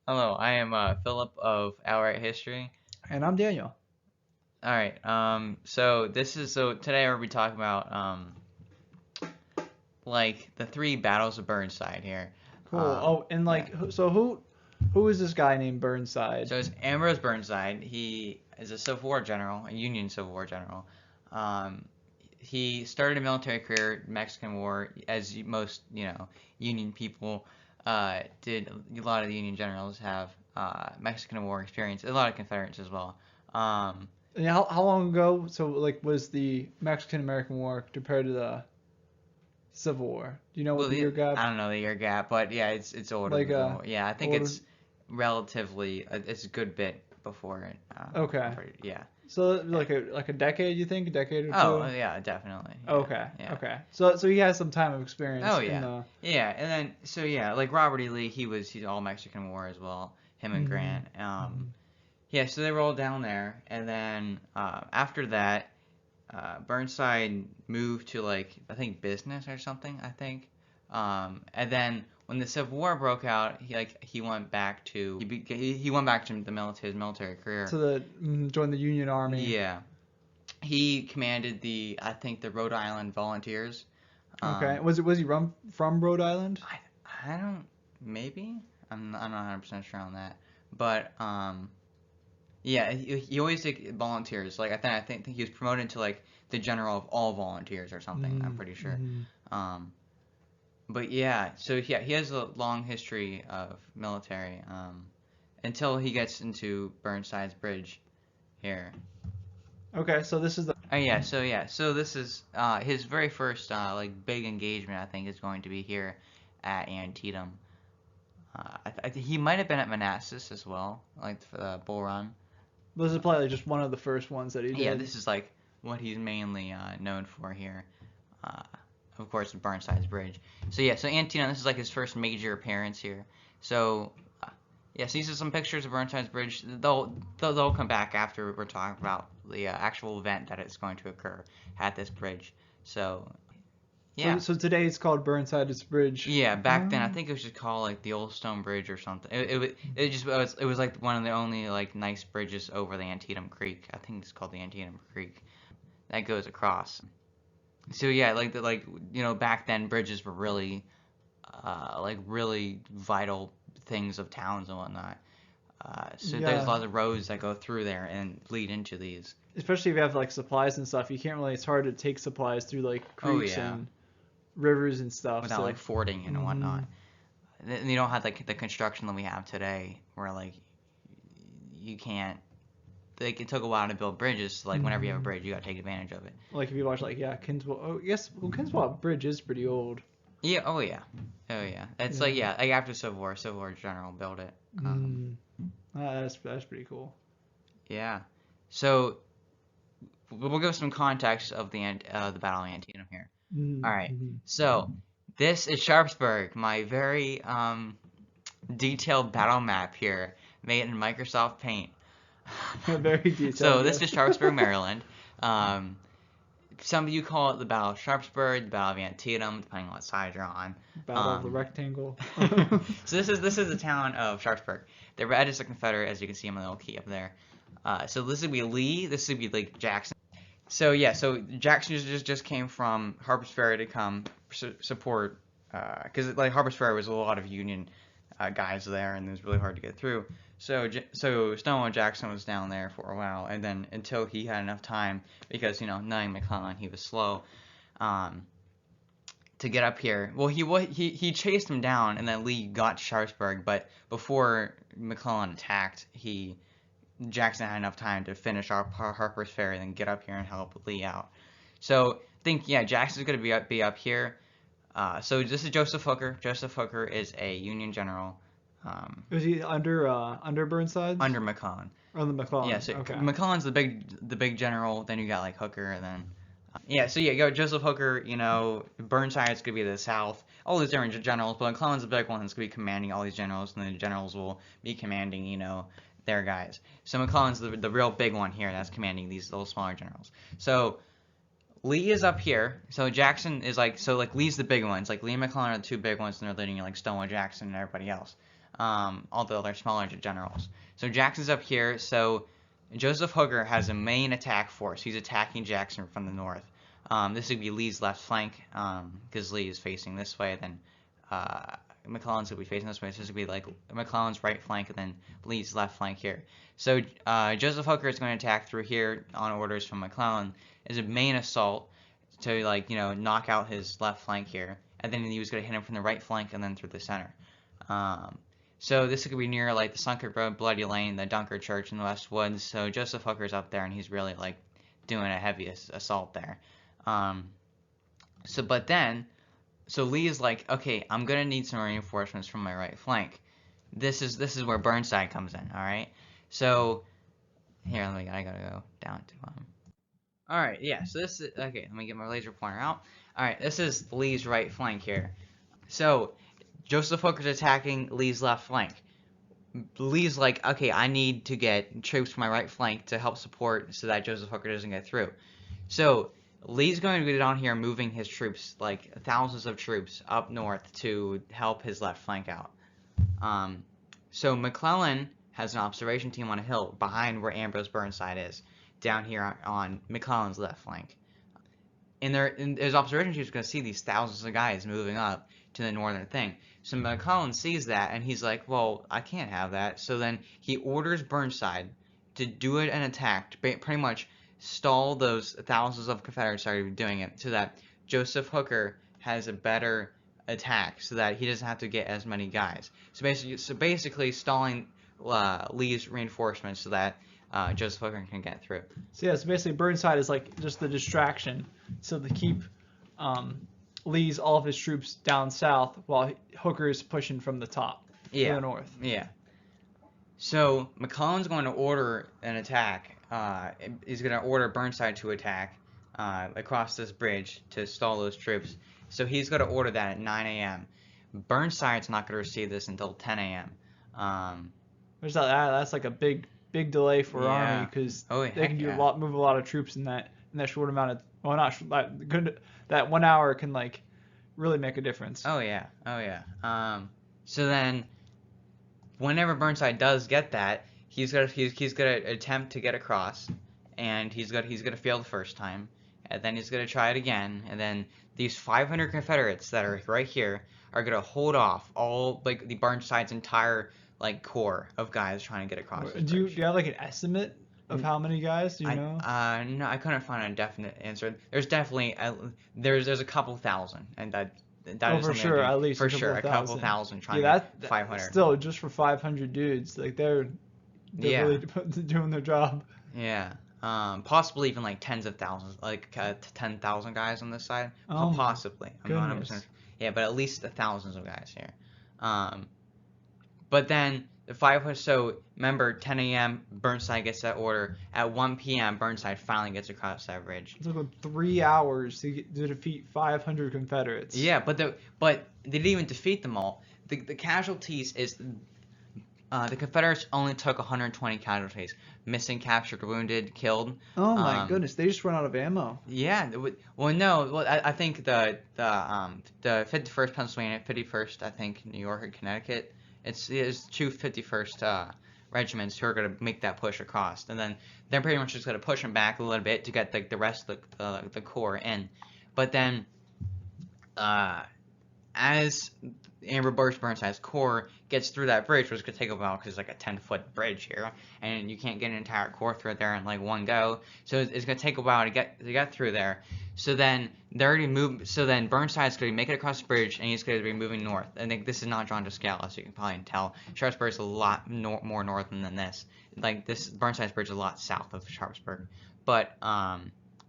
Hello, I am Philip of Outright History. And I'm Daniel. All right. So today we'll be talking about like the three battles of Burnside here. Cool. Oh, and Yeah. who is this guy named Burnside? So it's Ambrose Burnside. He is a Civil War general, a Union Civil War general. Um, he started a military career, Mexican War, as most Union people did. A lot of the Union generals have Mexican War experience. A lot of Confederates as well. Um, And how long ago? So like was the Mexican American War compared to the Civil War? Do you know what Well, the year I gap? don't know the year gap, but yeah, it's older Like than Civil War. Yeah, I think older? it's relatively it's a good bit before it. Okay. Yeah. So Yeah. like a decade, you think? A decade or Oh, two? yeah, definitely. Yeah, Okay. yeah. Okay. So he has some time of experience Oh, in yeah, the. yeah. And then yeah, like Robert E. Lee, he's all Mexican War as well. Him and Mhm. Grant. Mhm. Yeah, so they were all down there, and then after that, Burnside moved to like I think business or something. I think, and then when the Civil War broke out, he went back to he went back to his military career. So join the Union Army. Yeah, he commanded I think the Rhode Island Volunteers. Okay. Um, Was he from Rhode Island? I I don't maybe I'm not 100% sure on that, but yeah, he always did volunteers. Like I think he was promoted to like the general of all volunteers or something. I'm pretty sure. Mm-hmm. Um, but yeah, so yeah, he has a long history of military until he gets into Burnside's Bridge here. Okay. So this is the. So this is his very first like big engagement. I think is going to be here at Antietam. I think he might have been at Manassas as well, like for the Bull Run. This is probably just one of the first ones that he Yeah, did. this is like what he's mainly known for here. Uh, of course, Burnside's Bridge. So yeah, so Antietam, this is like his first major appearance here. So yeah, so these are some pictures of Burnside's Bridge. They'll come back after we're talking about the actual event that is going to occur at this bridge. So So yeah, so today it's called Burnside's Bridge. yeah. Back then, I Um, think it was just called like the Old Stone Bridge or something. It was like one of the only like nice bridges over the Antietam Creek. I think it's called the Antietam Creek that goes across. So yeah, back then bridges were really like really vital things of towns and whatnot. So there's a yeah, lot of roads that go through there and lead into these. especially if you have like supplies and stuff, you can't really. It's hard to take supplies through like Oh creeks yeah, and rivers and stuff. without like So, fording and hmm whatnot. And you don't have like the construction that we have today, where like you can't. Like it took a while to build bridges. So, like whenever you have a hmm bridge, you gotta take advantage of it. like if you watch like Kinswell. Oh yes, well Kinswell Bridge is pretty old. Yeah. Oh yeah. Oh yeah. It's like Yeah. yeah. Like after Civil War General built it. Mm. That's pretty cool. Yeah. So we'll give some context of the Battle of Antietam here. All right. Mm-hmm. So this is Sharpsburg, my very detailed battle map here, made in Microsoft Paint. Very detailed. So this Yes. is Sharpsburg, Maryland. Um, some of you call it the Battle of Sharpsburg, the Battle of Antietam, depending on what side you're on. Battle of the Um, Rectangle. so this is the town of Sharpsburg. The red is the Confederate, as you can see on the little key up there. So this would be Lee. This would be like Jackson. So yeah, so Jackson just came from Harper's Ferry to come support, because like Harper's Ferry was a lot of Union guys there, and it was really hard to get through. So Stonewall Jackson was down there for a while, and then until he had enough time, because knowing McClellan, he was slow, um, to get up here. Well, he chased him down, and then Lee got to Sharpsburg, but before McClellan attacked, Jackson had enough time to finish our Harper's Ferry and then get up here and help Lee out. So I think yeah, Jackson's going to be up here. So this is Joseph Hooker. Joseph Hooker is a Union general Was he under Burnside's under McClellan. or the Yeah, McClellan's? so Okay. McClellan's the big general. Then you got like Hooker, and then yeah. So yeah, you got Joseph Hooker. Burnside's gonna be the South. All these different generals, but McClellan's the big one that's gonna be commanding all these generals, and the generals will be commanding their guys. So McClellan's the real big one here that's commanding these little smaller generals. So Lee is up here. So Jackson is like Lee's the big ones. Like Lee and McClellan are the two big ones, and they're leading like Stonewall Jackson and everybody else. all the other smaller generals. So Jackson's up here. So Joseph Hooker has a main attack force. He's attacking Jackson from the north. This would be Lee's left flank, because Lee is facing this way. Then McClellan's would be facing this way. So this would be like McClellan's right flank, and then Lee's left flank here. So Joseph Hooker is going to attack through here on orders from McClellan as a main assault to knock out his left flank here, and then he was going to hit him from the right flank and then through the center. So this could be near like the Sunker Road, Bloody Lane, the Dunker Church in the West Woods. So Joseph Hooker's up there, and he's really like doing a heavy assault there. So Lee is like, okay, I'm gonna need some reinforcements from my right flank. This is where Burnside comes in. All right. So here, I gotta go down to All right, yeah. So this is okay. Let me get my laser pointer out. All right, this is Lee's right flank here. So Joseph Hooker's attacking Lee's left flank. Lee's like, okay, I need to get troops from my right flank to help support so that Joseph Hooker doesn't get through. So Lee's going to go down here moving his troops, like thousands of troops, up north to help his left flank out. So McClellan has an observation team on a hill behind where Ambrose Burnside is, down here on McClellan's left flank. In his observation team is going to see these thousands of guys moving up to the northern thing. So McClellan sees that, and he's like, well, I can't have that. So then he orders Burnside to do an attack, to pretty much stall those thousands of Confederates that are doing it, so that Joseph Hooker has a better attack, so that he doesn't have to get as many guys. So basically stalling Lee's reinforcements so that Joseph Hooker can get through. So yeah, so basically Burnside is like just the distraction, so to keep Lee's all of his troops down south while Hooker is pushing from the top to the north. Yeah. So McClellan's going to order an attack. He's going to order Burnside to attack across this bridge to stall those troops. So he's going to order that at 9 a.m. Burnside's not going to receive this until 10 a.m. That's like a big delay for Army, because they can move a lot of troops in that short amount of that 1 hour can like really make a difference. Oh yeah. So then, whenever Burnside does get that, he's gonna attempt to get across, and he's gonna fail the first time, and then he's gonna try it again, and then these 500 Confederates that are right here are gonna hold off all like the Burnside's entire like core of guys trying to get across. Do you have like an estimate of how many guys? Do you know? No, I couldn't find a definite answer. There's definitely there's a couple thousand, and that is for sure, at least for sure a couple thousand trying to get 500. Still, just for 500 dudes, like they're really doing their job. Yeah. Possibly even like tens of thousands, like 10,000 guys on this side. Possibly. I'm not 100%. Yeah, but at least thousands of guys here. But then the 500. So remember, 10 a.m. Burnside gets that order. At 1 p.m. Burnside finally gets across that bridge. It took them 3 hours to defeat 500 Confederates. Yeah, but they didn't even defeat them all. The casualties is. The Confederates only took 120 casualties, missing, captured, wounded, killed. Oh my goodness! They just run out of ammo. Yeah. Well, no. Well, I think the 51st Pennsylvania, 51st, I think New York and Connecticut. It's two 51st regiments who are going to make that push across, and then they're pretty much just going to push them back a little bit to get the rest of the corps in. But then, as Ambrose Burnside's corps gets through that bridge, which is going to take a while because it's like a 10-foot bridge here, and you can't get an entire corps through there in like one go. So it's going to take a while to get through there. So then they're already moved. So then Burnside's going to make it across the bridge, and he's going to be moving north. I think this is not drawn to scale, as you can probably tell. Sharpsburg is a lot more northern than this. Like this, Burnside's bridge is a lot south of Sharpsburg. But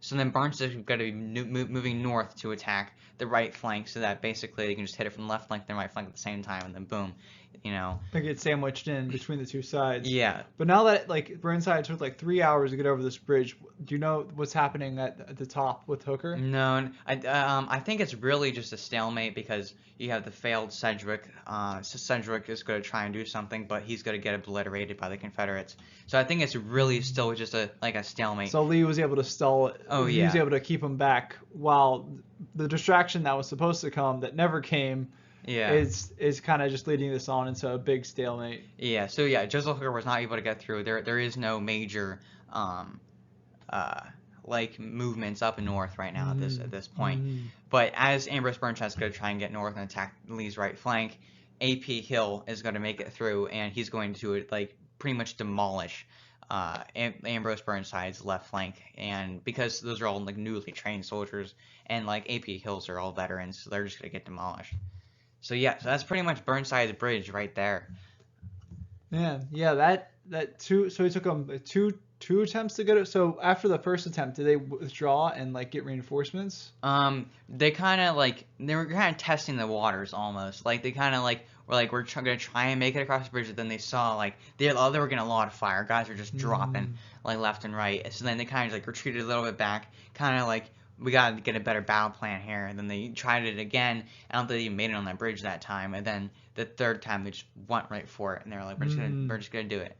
so then Burnside is going to be moving north to attack the right flank, so that basically they can just hit it from the left flank and the right flank at the same time, and then boom, They get sandwiched in between the two sides. Yeah. But now that like Burnside took like 3 hours to get over this bridge, do you know what's happening at the top with Hooker? No, I think it's really just a stalemate because you have the failed Sedgwick. So Sedgwick is going to try and do something, but he's going to get obliterated by the Confederates. So I think it's really still just a stalemate. So Lee was able to stall it. Oh, He yeah. was able to keep him back while the distraction that was supposed to come that never came is kind of just leading this on into a big stalemate. Yeah. So yeah, Joseph Hooker was not able to get through. There is no major like movements up north right now at this point. But as Ambrose Burnside is going to try and get north and attack Lee's right flank, AP Hill is going to make it through, and he's going to like pretty much demolish Ambrose Burnside's left flank. And because those are all like newly trained soldiers, and like AP Hills are all veterans, so they're just going to get demolished. So yeah, so that's pretty much Burnside's bridge right there. Man, yeah, that two. So he took them two attempts to get it. So after the first attempt, did they withdraw and like get reinforcements? They kind of like they were kind of testing the waters almost. Like they kind of like were like we're gonna try and make it across the bridge. But then they saw like they were getting a lot of fire. Guys were just dropping like left and right. So then they kind of like retreated a little bit back, kind of like we gotta get a better battle plan here. And then they tried it again. I don't think they even made it on that bridge that time. And then the third time they just went right for it, and they were like we're just gonna do it.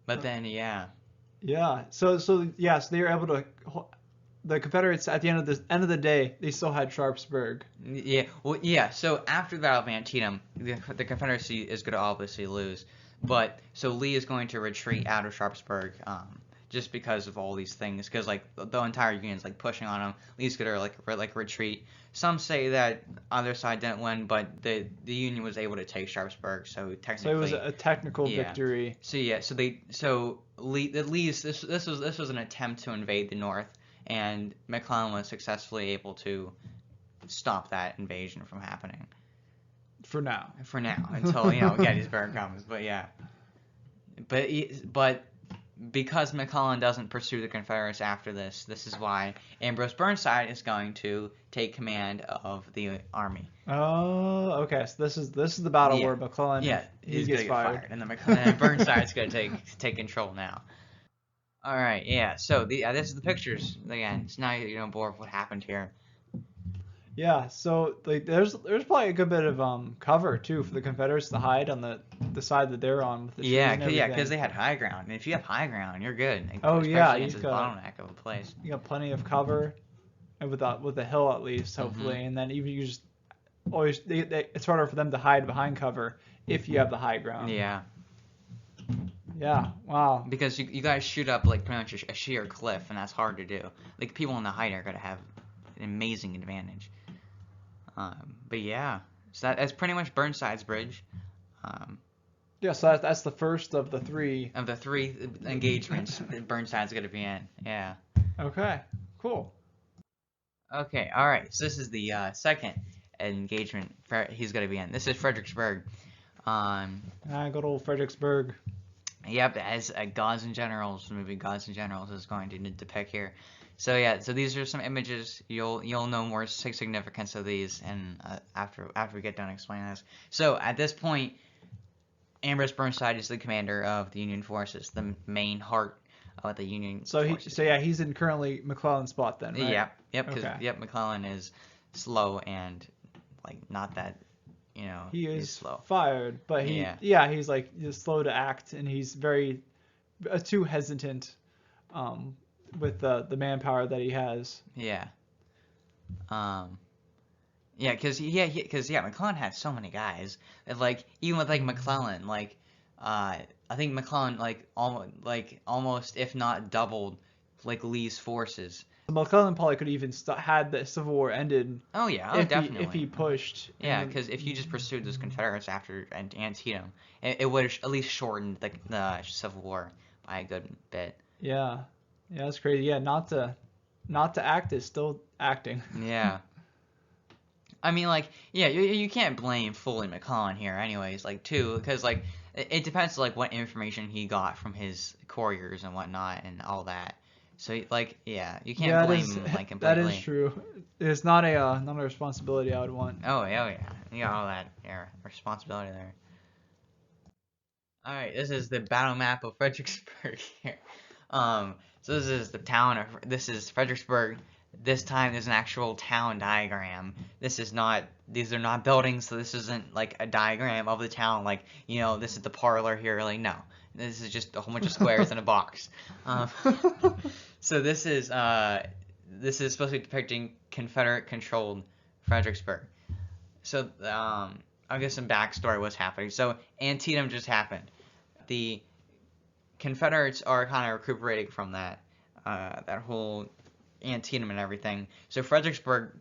But then, yeah. Yeah. So they were able to. The Confederates at the end of the day, they still had Sharpsburg. Yeah. Well, yeah. So after the Battle of Antietam, the Confederacy is going to obviously lose, but so Lee is going to retreat out of Sharpsburg, just because of all these things. Because like the entire Union's like pushing on him. Lee's going to like retreat. Some say that other side didn't win, but the Union was able to take Sharpsburg, so technically. So it was a technical victory. So yeah, this was an attempt to invade the North, and McClellan was successfully able to stop that invasion from happening. For now, until Gettysburg comes, but yeah, but. Because McClellan doesn't pursue the Confederates after this is why Ambrose Burnside is going to take command of the army. Oh, okay. So this is the battle where McClellan he gets fired, and then Burnside's going to take control now. All right, yeah. So this is the pictures again. So now you're bored of what happened here. Yeah, so like there's probably a good bit of cover too for the Confederates to hide on the side that they're on with the trees and everything. Because they had high ground. And if you have high ground, you're good. Especially against this bottleneck of a place. You got plenty of cover, and with the hill at least, hopefully, and then even you just always it's harder for them to hide behind cover if you have the high ground. Yeah. Yeah. Wow. Because you guys shoot up like pretty much a sheer cliff, and that's hard to do. Like people in the height are gonna have an amazing advantage. But yeah, so that's pretty much Burnside's bridge. So that's the first of the three. Of the three engagements that Burnside's going to be in. Yeah. Okay. Cool. Okay. All right. So this is the second engagement he's going to be in. This is Fredericksburg. Good old Fredericksburg. Yep. As Gods and Generals, the movie Gods and Generals is going to depict here. So yeah, so these are some images. You'll know more significance of these, and after we get done explaining this. So at this point, Ambrose Burnside is the commander of the Union forces, the main heart of the Union. Forces. He's in currently McClellan's spot then, right? Yep. McClellan is slow and like not that, he's slow. Fired, but he's like slow to act, and he's very too hesitant. With the manpower that he has. Yeah. Because McClellan had so many guys. And, like even with like McClellan, like I think McClellan like almost if not doubled like Lee's forces. McClellan probably could even had the Civil War ended. Oh yeah, definitely. If he pushed. Yeah, because if you just pursued those Confederates after Antietam, it would have at least shortened the Civil War by a good bit. Yeah. Yeah, that's crazy. Yeah, not to act is still acting. Yeah. I mean, like, yeah, you can't blame fully McClellan here, anyways. Like, too, because like it depends like what information he got from his couriers and whatnot and all that. So like, yeah, you can't blame him like completely. That is true. It's not a responsibility I would want. Oh yeah, you got all that responsibility there. All right, this is the battle map of Fredericksburg here. So this is the town of, this is Fredericksburg. This time there's an actual town diagram. These are not buildings, so this isn't like a diagram of the town, like, this is the parlor here, like, no. This is just a whole bunch of squares in a box. So this is supposed to be depicting Confederate-controlled Fredericksburg. So I'll give some backstory what's happening. So Antietam just happened. The Confederates are kind of recuperating from that whole Antietam and everything. So Fredericksburg,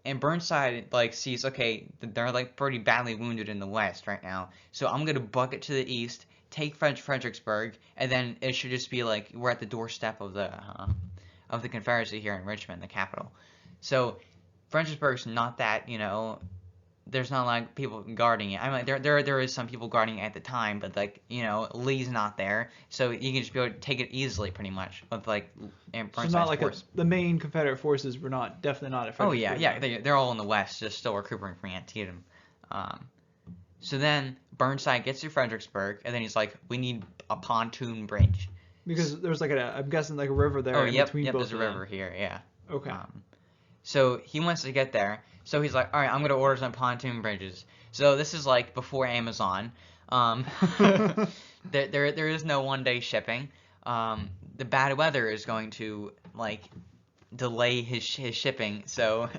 and Burnside sees, okay, they're pretty badly wounded in the West right now. So I'm gonna buck it to the east, take Fredericksburg, and then it should just be we're at the doorstep of the Confederacy here in Richmond, the capital. So Fredericksburg's not that, there's not people guarding it. I mean, there is some people guarding it at the time, but Lee's not there, so you can just be able to take it easily, pretty much, with Burnside's not force. The main Confederate forces were definitely not at Fredericksburg. Oh yeah, they're all in the West, just still recuperating from Antietam. So then Burnside gets to Fredericksburg, and then he's like, we need a pontoon bridge. Because there's I'm guessing a river there. Oh, yep, there's a river here, yeah. Okay. So he wants to get there. So he's like, all right, I'm going to order some pontoon bridges. So this is before Amazon. There is no one-day shipping. The bad weather is going to delay his shipping. So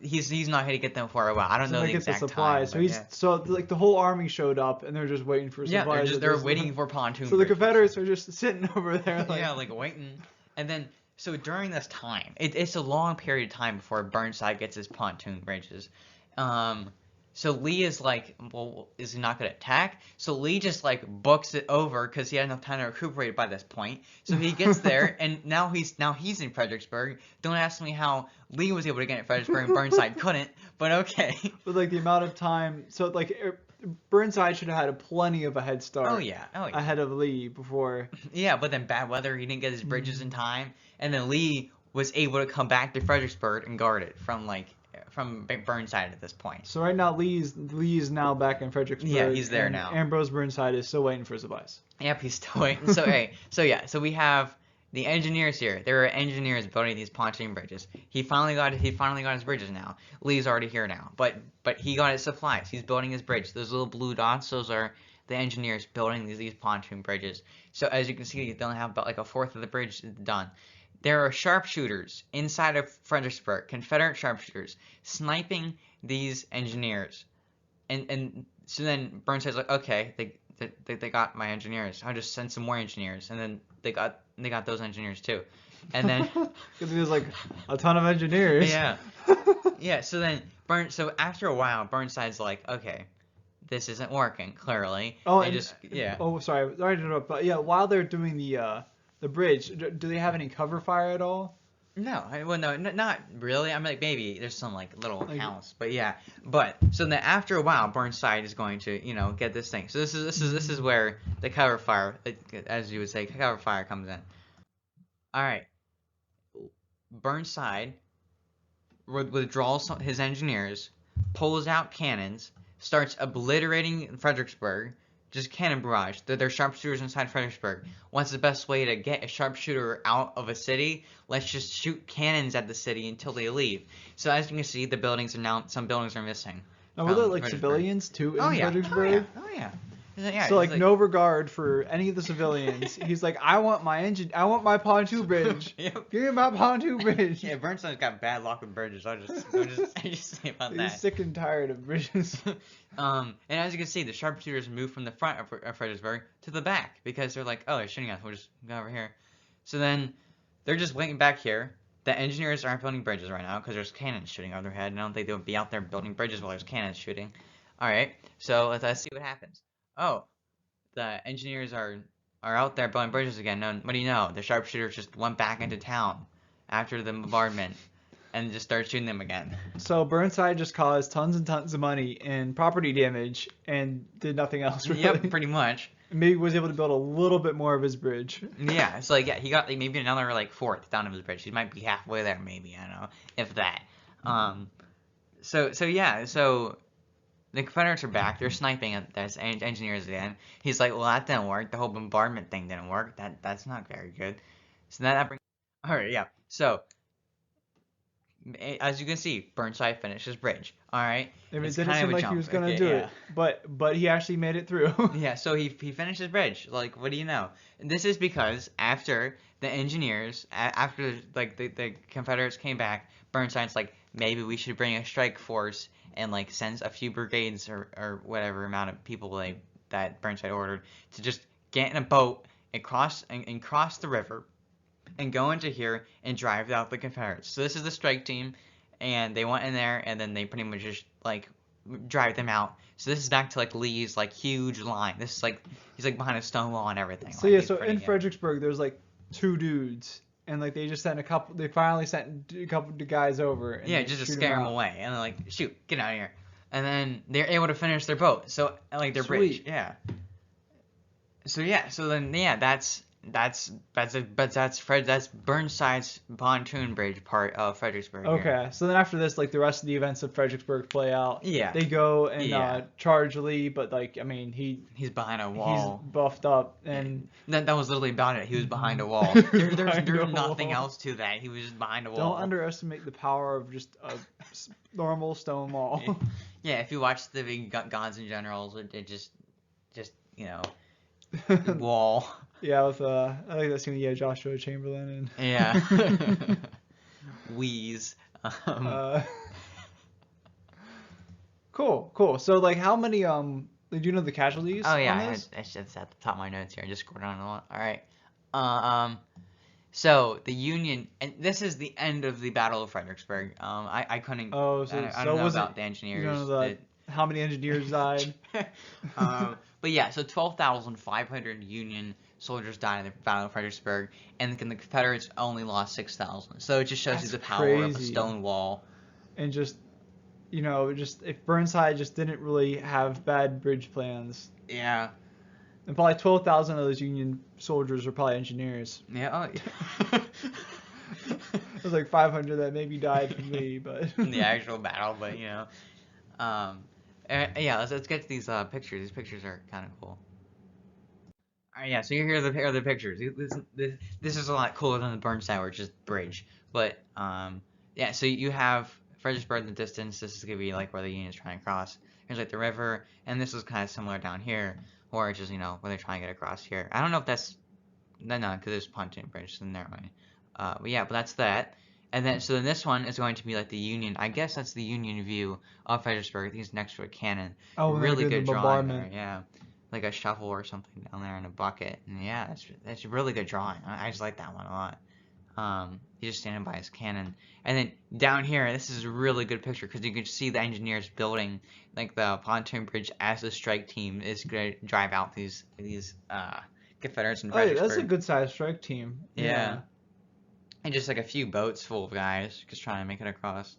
he's not going to get them for a while. I don't know the exact supplies. time. So the whole army showed up and they're just waiting for supplies. Yeah, they're waiting for pontoon. So bridges. The Confederates are just sitting over there. Waiting, and then. So during this time, it's a long period of time before Burnside gets his pontoon bridges. So Lee is well, is he not going to attack? So Lee just books it over because he had enough time to recuperate by this point. So he gets there, and now he's in Fredericksburg. Don't ask me how Lee was able to get in Fredericksburg and Burnside couldn't, but okay. But the amount of time, so Burnside should have had plenty of a head start. Oh yeah. Ahead of Lee before. Yeah, but then bad weather, he didn't get his bridges in time, and then Lee was able to come back to Fredericksburg and guard it from Burnside at this point. So right now Lee's now back in Fredericksburg. Yeah, he's there now. Ambrose Burnside is still waiting for supplies. Yep, he's still waiting. So we have the engineers here. There are engineers building these pontoon bridges. He finally got his bridges now. Lee's already here now, but he got his supplies. He's building his bridge. Those little blue dots, those are the engineers building these pontoon bridges. So as you can see, they only have about a fourth of the bridge done. There are sharpshooters inside of Fredericksburg, Confederate sharpshooters, sniping these engineers. And so then Burnside's like, okay, they got my engineers. I'll just send some more engineers. And then they got those engineers too. And then because there's a ton of engineers. Yeah. Yeah, so then so after a while, Burnside's like, okay, this isn't working, clearly. Oh, Oh, sorry to interrupt, but yeah, while they're doing the bridge, do they have any cover fire at all? No, not really. I mean, maybe there's some little house, but yeah. But so then after a while, Burnside is going to get this thing. So this is where the cover fire, as you would say, cover fire comes in. All right, Burnside withdraws his engineers, pulls out cannons, starts obliterating Fredericksburg. Just cannon barrage. They're sharpshooters inside Fredericksburg. What's the best way to get a sharpshooter out of a city? Let's just shoot cannons at the city until they leave. So as you can see, some buildings are missing. Now, were there civilians too in Fredericksburg? Oh yeah. So no regard for any of the civilians. He's like, I want my pontoon bridge. Yep. Give me my pontoon bridge. Yeah, Burnside's got bad luck with bridges. I just say about that. He's sick and tired of bridges. And as you can see, the sharpshooters move from the front of Fredericksburg to the back because they're like, oh, they're shooting us. We'll just go over here. So then they're just waiting back here. The engineers aren't building bridges right now because there's cannons shooting over their head. And I don't think they would be out there building bridges while there's cannons shooting. All right, so let's see what happens. Oh, the engineers are out there building bridges again. No, what do you know? The sharpshooters just went back into town after the bombardment and just started shooting them again. So Burnside just caused tons and tons of money and property damage and did nothing else, really. Yep, pretty much. Maybe was able to build a little bit more of his bridge. Yeah, so he got maybe another fourth down of his bridge. He might be halfway there, maybe, I don't know, if that. So the Confederates are back. They're sniping at those engineers again. He's like, well, that didn't work. The whole bombardment thing didn't work. That's not very good. So that brings. All right, yeah. So as you can see, Burnside finished his bridge. All right. It didn't seem like he was gonna do it, but he actually made it through. Yeah. So he finished his bridge. What do you know? And this is because after the engineers, after the Confederates came back, Burnside's like, maybe we should bring a strike force and like send a few brigades or whatever amount of people like that Burnside ordered to just get in a boat and cross the river and go into here and drive out the Confederates. So this is the strike team, and they went in there and then they pretty much just like drive them out. So this is back to like Lee's like huge line. This is like he's like behind a stone wall and everything. So like, yeah, so in Fredericksburg there's like 2 dudes, and like they just sent a couple. They finally sent a couple of guys over. And yeah, just to scare them away, and they're like, shoot, get out of here. And then they're able to finish their boat. So like their bridge, yeah. So yeah, so then yeah, that's Burnside's pontoon bridge part of Fredericksburg. Okay, here. So then after this, like the rest of the events of Fredericksburg play out. Yeah. They go and charge Lee, but like I mean he's behind a wall. He's buffed up, and that was literally about it. He was behind a wall. There's nothing else to that. He was just behind a wall. Don't underestimate the power of just a normal stone wall. Yeah, if you watch the big Guns and Generals, it just wall. Yeah, with I like that scene. Yeah, Joshua Chamberlain and yeah, Wheeze. Cool. So like, how many do you know the casualties? Oh yeah, it's at the top of my notes here. I just scored on a lot. All right. So the Union, and this is the end of the Battle of Fredericksburg. I couldn't. Oh, I don't know about the engineers. You know how many engineers died? But yeah, so 12,500 Union soldiers died in the Battle of Fredericksburg, and the Confederates only lost 6,000. So it just shows you the power of a stone wall. And just, if Burnside just didn't really have bad bridge plans. Yeah. And probably 12,000 of those Union soldiers were probably engineers. Yeah. There's like 500 that maybe died from Lee, but in the actual battle, but yeah, let's get to these pictures. These pictures are kind of cool. All right, yeah. So here are the pictures. This is a lot cooler than the Burnside, where it's just bridge. But yeah. So you have Fredericksburg in the distance. This is gonna be like where the Union's trying to cross. Here's like the river, and this is kind of similar down here, or it's just where they're trying to get across here. I don't know if that's no, because there's pontoon bridge in there. But yeah, but that's that. And then, so then this one is going to be like the Union. I guess that's the Union view of Fredericksburg. I think it's next to a cannon. Oh, really good drawing there. Yeah, like a shovel or something down there in a bucket. And yeah, that's a really good drawing. I just like that one a lot. He's just standing by his cannon. And then down here, this is a really good picture because you can see the engineers building like the pontoon bridge as the strike team is going to drive out these Confederates in Fredericksburg. Oh, that's a good sized strike team. Yeah. And just like a few boats full of guys just trying to make it across.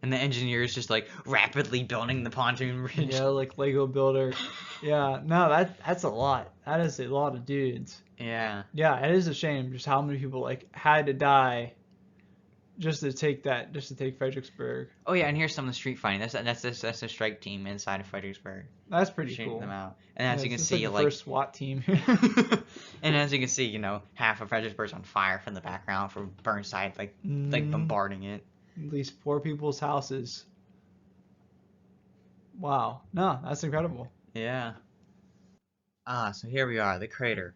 And the engineers just like rapidly building the pontoon bridge. Yeah, like Lego builder. Yeah, no, that's a lot. That is a lot of dudes. Yeah. Yeah, it is a shame just how many people like had to die just to take Fredericksburg. Oh yeah, and here's some of the street fighting. That's the strike team inside of Fredericksburg. That's pretty cool. Them out. And as you can see, like first SWAT team. And as you can see, half of Fredericksburg's on fire from the background from Burnside, like bombarding it. At least 4 people's houses. Wow. No, that's incredible. Yeah. So here we are, the crater.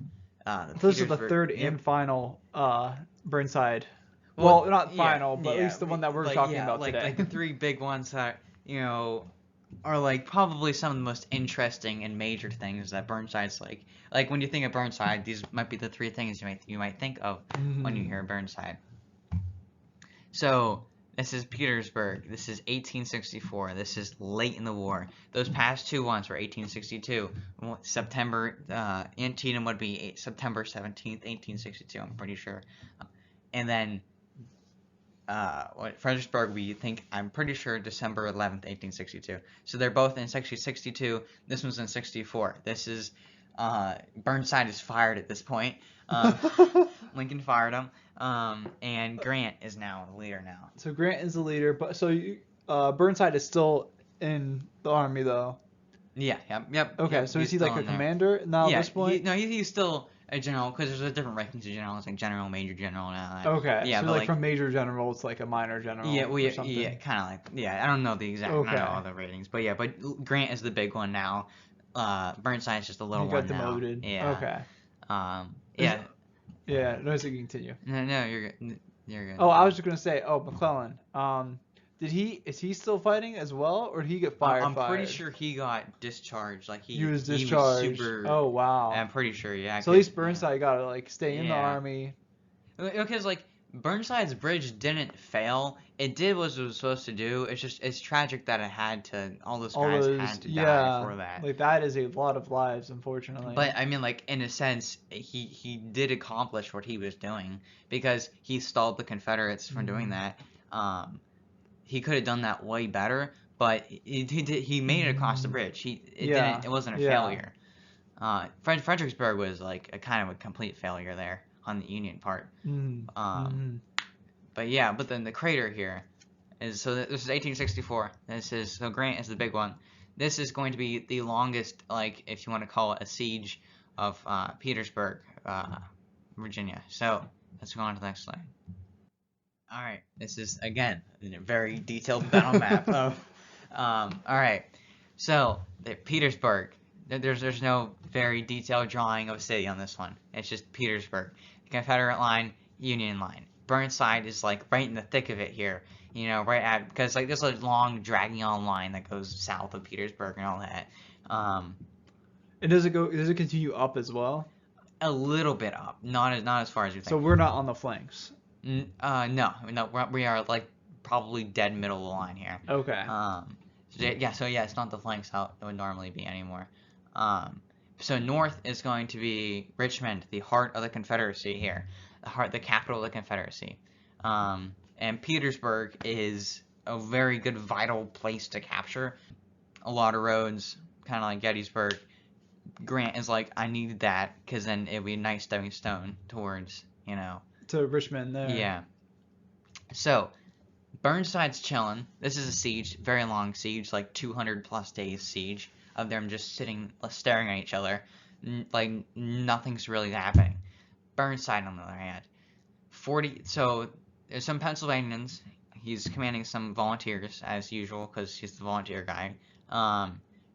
This is the third and final Burnside. Well, not final, but at least the one that we're talking about today. Like the 3 big ones that, are like probably some of the most interesting and major things that Burnside's like. Like when you think of Burnside, these might be the 3 things you might think of when you hear Burnside. So this is Petersburg. This is 1864. This is late in the war. Those past 2 ones were 1862. September. Antietam would be September 17th, 1862. I'm pretty sure. And then Fredericksburg, I'm pretty sure December 11th, 1862. So they're both in section 62. This one's in 64. This is Burnside is fired at this point. Lincoln fired him. And Grant is now the leader now. So Grant is the leader, but Burnside is still in the army though. Yeah. Yep. Okay. Yep, so is he like a commander now at this point? He's still a general because there's a different rankings of generals, like general, major general now. Okay. Yeah, so like from major general, it's like a minor general. Yeah. Yeah. Kind of like. Yeah. I don't know the exact. Okay. I don't know all the ratings, but yeah. But Grant is the big one now. Burnside's just a little one now. Got demoted. Yeah. Okay. Yeah. Yeah. No, so you continue. No, you're good. You're good. Oh, I was just gonna say. Oh, McClellan. Is he still fighting as well, or did he get fired? I'm pretty sure he got discharged. Like he was discharged. He was super. Oh wow. I'm pretty sure, yeah. So at least Burnside got to like stay in the army. Because like Burnside's bridge didn't fail. It did what it was supposed to do. It's tragic that it had to all those guys had to die for that. Like that is a lot of lives, unfortunately. But I mean, like in a sense, he did accomplish what he was doing because he stalled the Confederates from doing that. He could have done that way better, but he made it across the bridge. It wasn't a failure. Fredericksburg was like a kind of a complete failure there on the Union part. But then the crater here is, so this is 1864. So Grant is the big one. This is going to be the longest, like if you want to call it a siege of Petersburg, Virginia. So let's go on to the next slide. All right, this is again a very detailed battle map of. All right, so Petersburg. There's no very detailed drawing of a city on this one. It's just Petersburg, the Confederate line, Union line. Burnside is like right in the thick of it here, right at, because like there's a long dragging on line that goes south of Petersburg and all that. And does it continue up as well? A little bit up, not as far as you think. So we're not on the flanks. No, we are like probably dead middle of the line here. Okay. So it's not the flanks how it would normally be anymore. So north is going to be Richmond, the heart of the Confederacy here, the capital of the Confederacy. And Petersburg is a very good vital place to capture. A lot of roads, kind of like Gettysburg. Grant is like, I need that because then it would be a nice stepping stone towards, to Richmond there. Yeah. So, Burnside's chilling. This is a siege, very long siege, like 200 plus days siege of them just sitting, staring at each other, like nothing's really happening. Burnside, on the other hand, so there's some Pennsylvanians. He's commanding some volunteers as usual because he's the volunteer guy.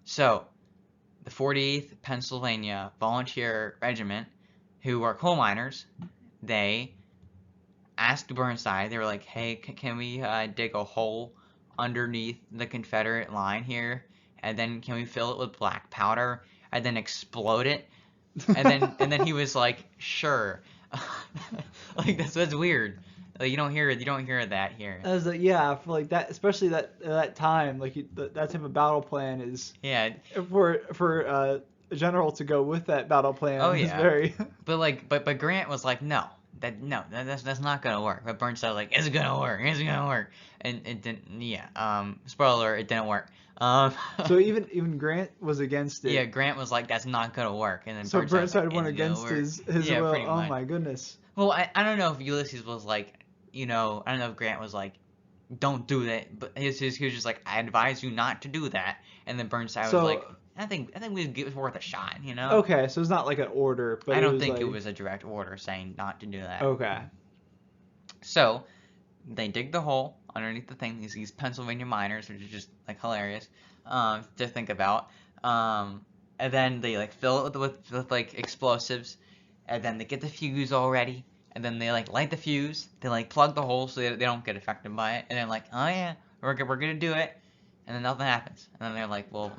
So the 48th Pennsylvania Volunteer Regiment, who are coal miners, they asked Burnside, they were like, hey, can we dig a hole underneath the Confederate line here, and then can we fill it with black powder and then explode it? And then he was like, sure. Like that's weird. Like you don't hear that here. I was like, for like that, especially that time, like that type of battle plan is for a general to go with that battle plan. Oh is very. But Grant was like, that's not gonna work. But Burnside was like, it's gonna work, and it didn't. Yeah. Spoiler, it didn't work. So even Grant was against it. Yeah, Grant was like, that's not gonna work, and then so Burnside went against his will. Oh my goodness. Well, I don't know if Ulysses was like, I don't know if Grant was like, don't do that, but he was just like, I advise you not to do that, and then Burnside was like, I think it's worth a shot, Okay, so it's not like an order, but I don't think it was a direct order saying not to do that. Okay. So they dig the hole underneath the thing. These Pennsylvania miners, which is just like hilarious to think about. And then they like fill it with like explosives, and then they get the fuse all ready, and then they like light the fuse. They like plug the hole so they don't get affected by it, and then like, oh yeah, we're gonna do it, and then nothing happens. And then they're like, well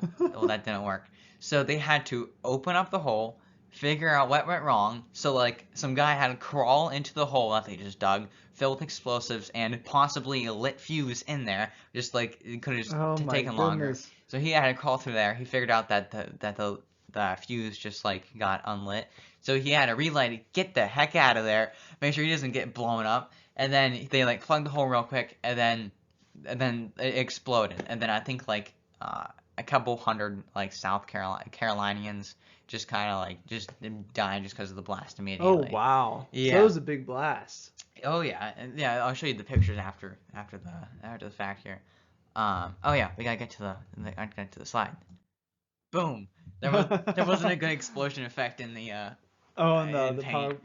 that didn't work. So they had to open up the hole, figure out what went wrong. So like some guy had to crawl into the hole that they just dug, fill with explosives, and possibly a lit fuse in there. Just like it could have just taken longer. So he had to crawl through there. He figured out that the fuse just like got unlit. So he had to relight it, get the heck out of there, make sure he doesn't get blown up. And then they like plugged the hole real quick, and then it exploded. And then I think like a couple hundred like South Carolinians just kind of like just died just because of the blast immediately. Oh wow! Yeah, so that was a big blast. Oh yeah, and yeah. I'll show you the pictures after the fact here. Oh yeah, we gotta get to the slide. Boom! There wasn't a good explosion effect in the the paint.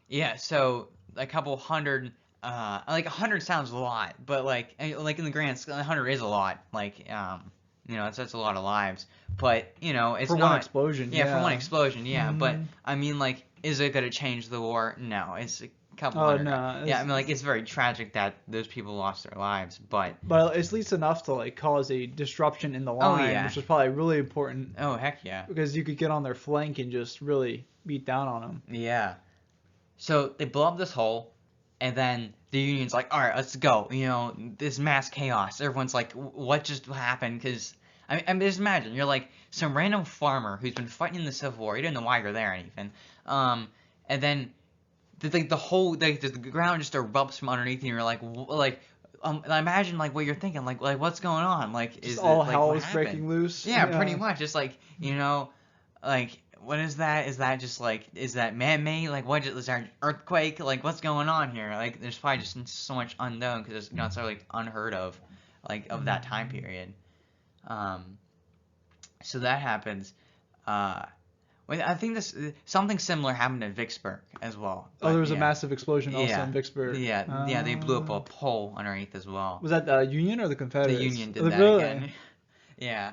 Yeah. So a couple hundred. Like 100 sounds a lot, but like in the grand scale, 100 is a lot. Like that's a lot of lives. But it's for not one explosion. Yeah, for one explosion. Yeah, but I mean, like, is it gonna change the war? No, it's couple hundred. No, yeah, I mean, like, it's very tragic that those people lost their lives, but it's at least enough to like cause a disruption in the line, which is probably really important. Oh heck yeah! Because you could get on their flank and just really beat down on them. Yeah. So they blow up this hole, and then the Union's like, all right, let's go. You know, this mass chaos. Everyone's like, what just happened? Because I mean, just imagine you're like some random farmer who's been fighting in the Civil War. You don't know why you're there, anything. And then the whole the ground just erupts from underneath you. And you're like. Imagine like what you're thinking, like what's going on, like is all it, like, hell is breaking loose? Yeah, pretty much. It's like, you know, like what is that? Is that just like, is that man-made? Like what is there an earthquake? Like what's going on here? Like there's probably just so much unknown because it's, you know, it's like unheard of, like of that time period. So that happens. I think something similar happened in Vicksburg as well. But, there was a massive explosion also in Vicksburg. Yeah, they blew up a pole underneath as well. Was that the Union or the Confederates? The Union did that again. Yeah,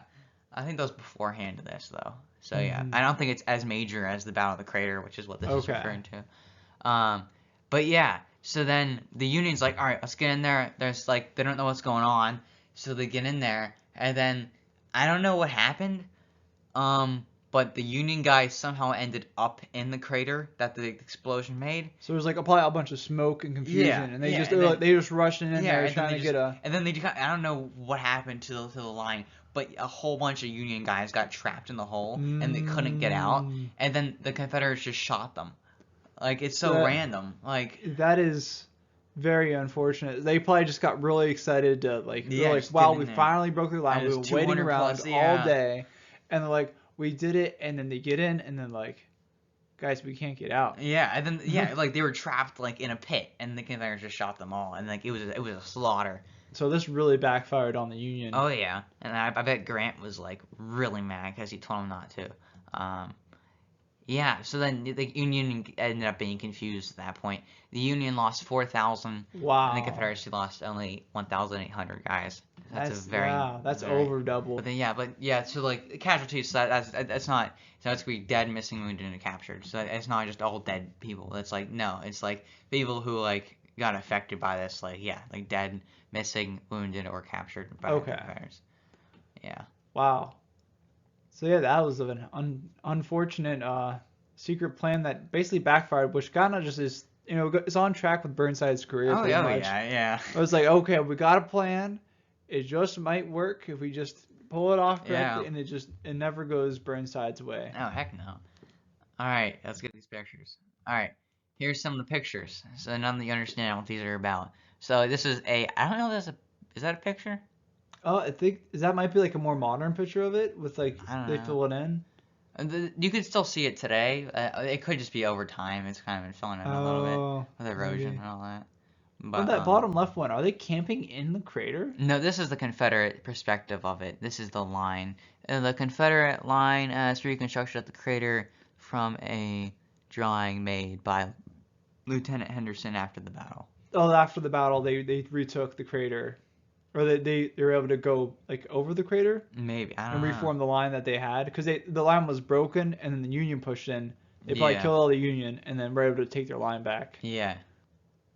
I think that was beforehand to this though. So yeah, I don't think it's as major as the Battle of the Crater, which is what this is referring to. But yeah, so then the Union's like, all right, let's get in there. There's like, they don't know what's going on, so they get in there, and then I don't know what happened. But the Union guys somehow ended up in the crater that the explosion made. So there was like probably a bunch of smoke and confusion, and they just rushed in there trying to get a. And then they just, I don't know what happened to the line, but a whole bunch of Union guys got trapped in the hole and they couldn't get out. And then the Confederates just shot them. Like it's so random. Like that is very unfortunate. They probably just got really excited to like. They're like, wow, we finally broke the line. We were waiting around all day, and they're like. We did it, and then they get in, and then like, guys, we can't get out. Yeah, and then like they were trapped like in a pit, and the Confederates just shot them all, and like it was a slaughter. So this really backfired on the Union. Oh yeah, and I bet Grant was like really mad because he told him not to. Yeah, so then the Union ended up being confused at that point. The Union lost 4,000. Wow. And the Confederacy lost only 1,800 guys. That's over double. But then so like casualties. That's not. So it's gonna be dead, missing, wounded, and captured. So it's not just all dead people. It's like no, it's like people who like got affected by this. Like like dead, missing, wounded, or captured by the Confederates. Yeah. Wow. So yeah, that was an unfortunate secret plan that basically backfired, which kind of just is, you know, is on track with Burnside's career. Oh yeah. I was like, okay, we got a plan. It just might work if we just pull it off correctly, and it never goes Burnside's way. Oh heck no. All right, let's get these pictures. All right, here's some of the pictures, so now that you understand what these are about. So this is I don't know, is that a picture? Oh, I think that might be like a more modern picture of it with like they fill it in. You could still see it today. It could just be over time. It's kind of been filling in a little bit with erosion and all that. But that bottom left one, are they camping in the crater? No, this is the Confederate perspective of it. This is the line. The Confederate line is reconstructed at the crater from a drawing made by Lieutenant Henderson after the battle. Oh, after the battle, they retook the crater. Or they were able to go like over the crater, maybe I don't know. And reform the line that they had because the line was broken and then the Union pushed in. They probably killed all the Union and then were able to take their line back. Yeah,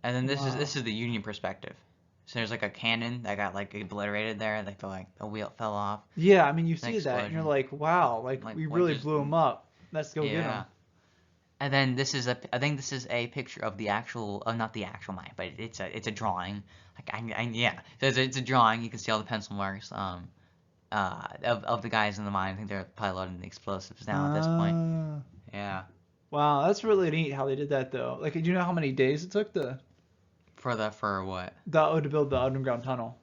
and then this is the Union perspective. So there's like a cannon that got like obliterated there, like the wheel fell off. Yeah, I mean you see that and you're like, wow, like we really blew them up. Let's go get them. And then I think this is a picture of the actual, not the actual mine, but it's a drawing. Like so it's a drawing. You can see all the pencil marks of the guys in the mine. I think they're probably loading the explosives now at this point. Yeah. Wow, that's really neat how they did that though. Like, do you know how many days it took for what? To build the underground tunnel.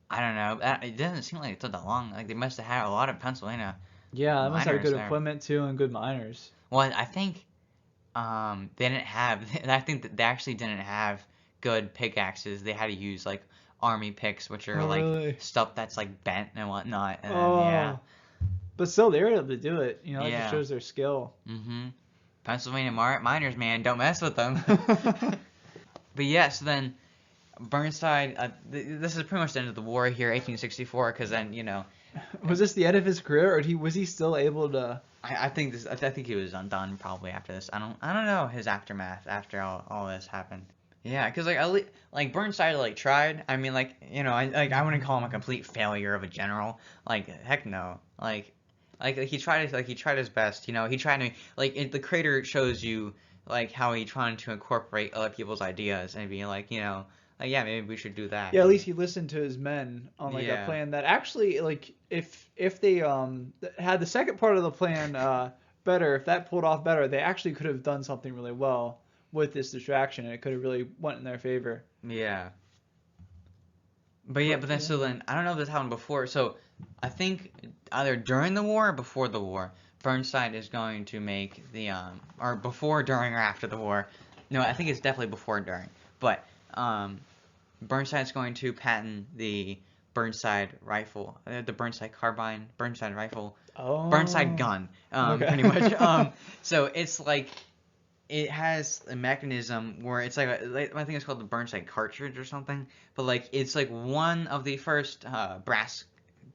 I don't know. It doesn't seem like it took that long. Like they must have had a lot of Pennsylvania. Yeah, they must have good equipment too and good miners. Well, I think they didn't have. I think that they actually didn't have good pickaxes. They had to use like army picks, which are like stuff that's like bent and whatnot. And but still, they were able to do it. You know, it just shows their skill. Pennsylvania miners, man, don't mess with them. But yes, then Burnside. This is pretty much the end of the war here, 1864, because then Was this the end of his career, or was he still able to? I think he was undone probably after this. I don't know his aftermath after all this happened. Yeah, because like Burnside like tried. I mean, like, you know, I wouldn't call him a complete failure of a general. Like, heck no. Like he tried his best. You know, he tried to the crater shows you like how he tried to incorporate other people's ideas and be like, you know, like, yeah, maybe we should do that. Yeah, at least he listened to his men on like a plan that actually, like, if they had the second part of the plan better, if that pulled off better, they actually could have done something really well with this distraction, and it could have really went in their favor. Yeah. But then so then I don't know if this happened before. So I think either during the war or before the war, Burnside is going to make the or before, during, or after the war. No, I think it's definitely before, during. But Burnside's going to patent the Burnside rifle, the Burnside carbine, Burnside rifle, Burnside gun, pretty much. So it's like it has a mechanism where it's like I think it's called the Burnside cartridge or something, but like it's like one of the first brass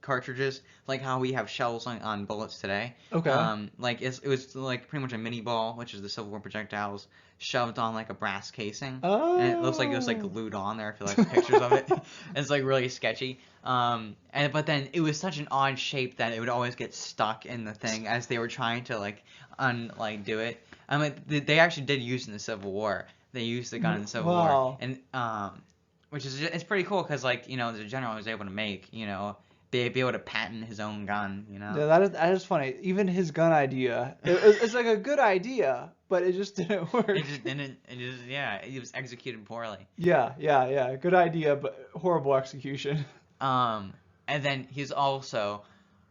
cartridges, like how we have shells on bullets today. Okay. Like it was like pretty much a mini ball, which is the Civil War projectiles, shoved on like a brass casing, and it looks like it was like glued on there. If you like pictures of it, it's like really sketchy. But then it was such an odd shape that it would always get stuck in the thing as they were trying to like do it. I mean, they actually did use it in the Civil War. They used the gun in the Civil War, and which is it's pretty cool because like, you know, the general was able to make, you know, be able to patent his own gun, you know. Yeah, that is funny. Even his gun idea, it's like a good idea, but it just didn't work. It just didn't. It was executed poorly. Yeah. Good idea, but horrible execution. And then he's also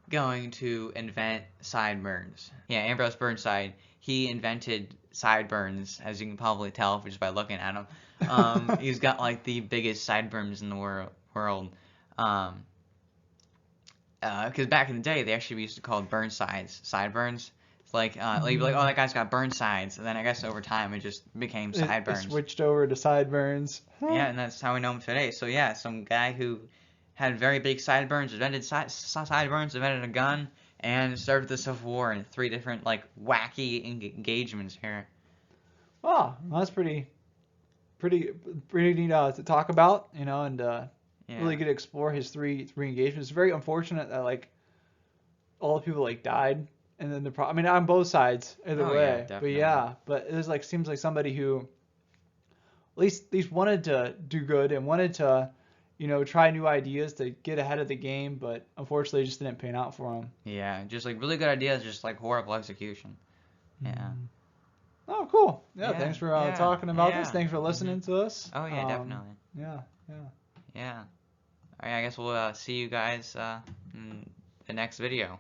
going to invent sideburns. Yeah, Ambrose Burnside. He invented sideburns, as you can probably tell just by looking at him. He's got like the biggest sideburns in the world. Because back in the day, they actually used to call Burnsides sideburns. It's like, you'd be like, oh, that guy's got Burnsides, and then I guess over time it just became sideburns. It switched over to sideburns. Yeah, and that's how we know him today. So yeah, some guy who had very big sideburns, invented sideburns, invented a gun, and served the Civil War in 3 different like wacky engagements here. Oh, well, that's pretty neat to talk about, you know, and really get to explore his three engagements. It's very unfortunate that like all the people like died, and then I mean, on both sides either way. But it was like seems like somebody who at least wanted to do good and wanted to, you know, try new ideas to get ahead of the game, but unfortunately it just didn't pan out for him. Yeah, just like really good ideas, just like horrible execution. Yeah. Oh, cool. Yeah, thanks for talking about this. Thanks for listening to us. Oh, yeah, definitely. Yeah. All right, I guess we'll see you guys in the next video.